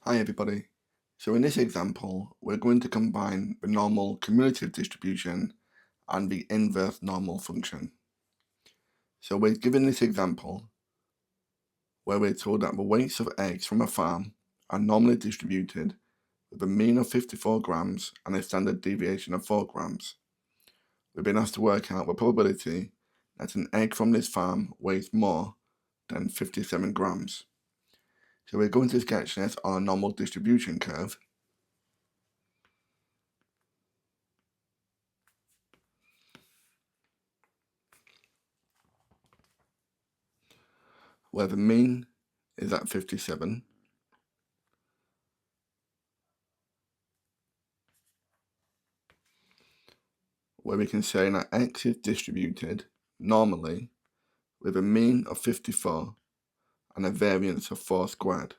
Hi everybody. So in this example, we're going to combine the normal cumulative distribution and the inverse normal function. So we're given this example where we're told that the weights of eggs from a farm are normally distributed with a mean of 54 grams and a standard deviation of 4 grams. We've been asked to work out the probability that an egg from this farm weighs more than 57 grams. So we're going to sketch this on a normal distribution curve. Where the mean is at 57, where we can say that x is distributed normally with a mean of 54 and a variance of 4 squared.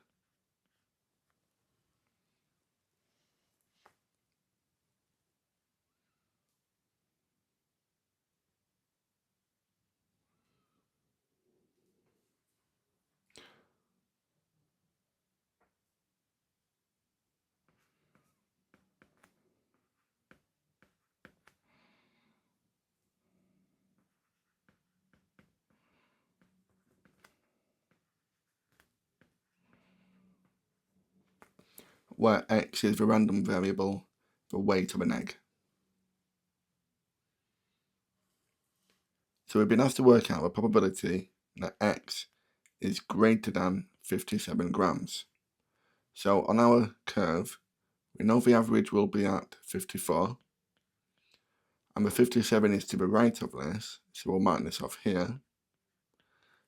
Where x is the random variable, the weight of an egg. So we've been asked to work out the probability that x is greater than 57 grams. So on our curve, we know the average will be at 54, and the 57 is to the right of this, so we'll mark this off here.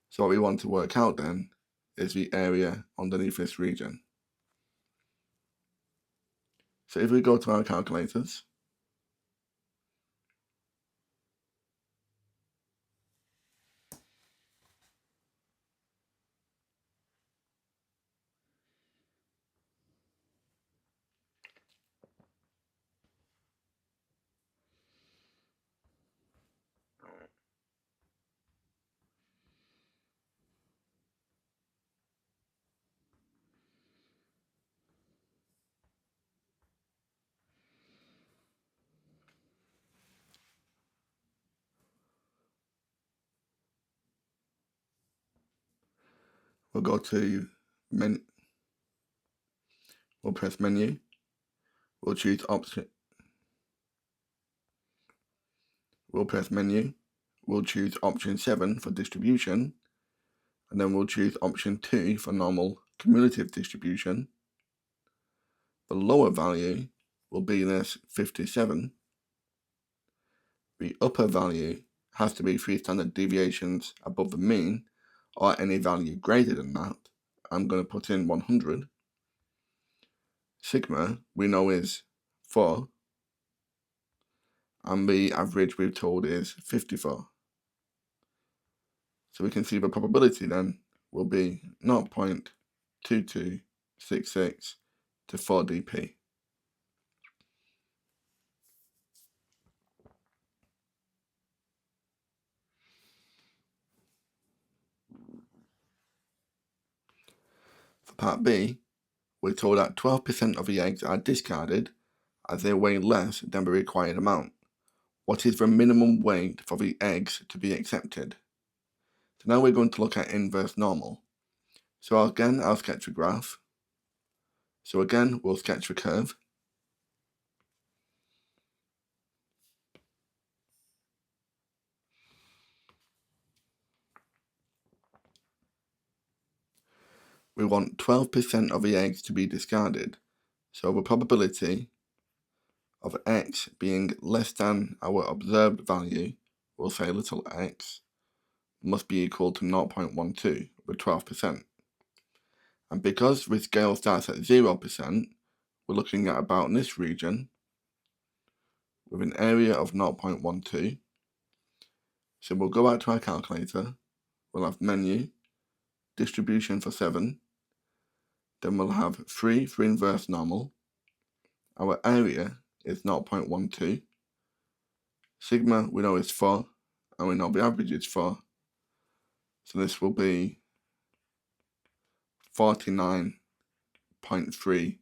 So what we want to work out then is the area underneath this region. So if we go to our calculators, we'll go to we'll press menu, we'll choose option, we'll press menu, we'll choose option 7 for distribution, and then we'll choose option 2 for normal cumulative distribution. The lower value will be this 57. The upper value has to be 3 standard deviations above the mean, or any value greater than that. I'm going to put in 100. Sigma, we know, is 4, and the average we've told is 54. So we can see the probability then will be 0.2266 to 4 dp. For part B, we're told that 12% of the eggs are discarded as they weigh less than the required amount. What is the minimum weight for the eggs to be accepted? So now we're going to look at inverse normal. So again, I'll sketch a graph. So again, we'll sketch the curve. We want 12% of the eggs to be discarded. So the probability of x being less than our observed value, we'll say little x, must be equal to 0.12 with 12%. And because the scale starts at 0%, we're looking at about this region with an area of 0.12. So we'll go out to our calculator, we'll have menu, distribution for 7, then we'll have 3 for inverse normal, our area is 0.12, sigma we know is 4, and we know the average is 4, so this will be 49.5 0.3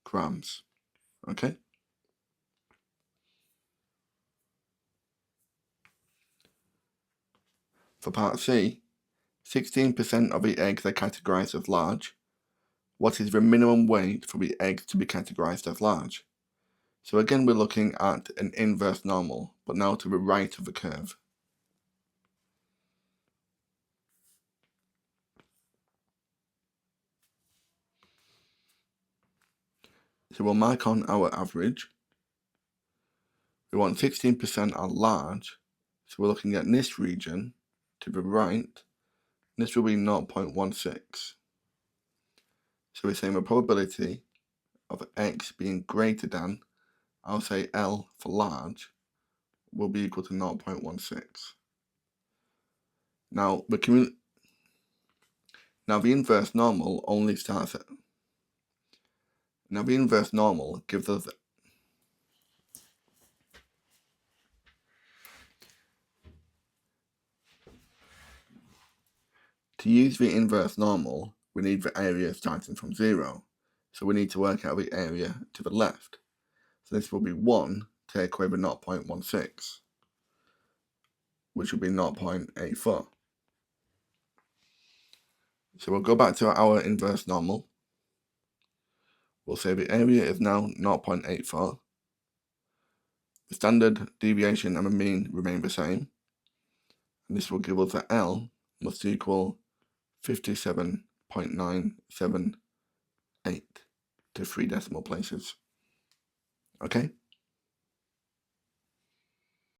grams. Okay? For part C, 16% of the eggs are categorized as large. What is the minimum weight for the eggs to be categorized as large? So again, we're looking at an inverse normal, but now to the right of the curve. So we'll mark on our average. We want 16% are large, so we're looking at this region to the right. This will be 0.16. So we're saying the probability of x being greater than, I'll say L for large, will be equal to 0.16. Now the inverse normal only starts at. Now the inverse normal gives us to use the inverse normal, we need the area starting from 0. So we need to work out the area to the left. So this will be 1 take away the 0.16, which will be 0.84. So we'll go back to our inverse normal. We'll say the area is now 0.84. The standard deviation and the mean remain the same. And this will give us that L must equal 57.978 to 3 decimal places. Okay?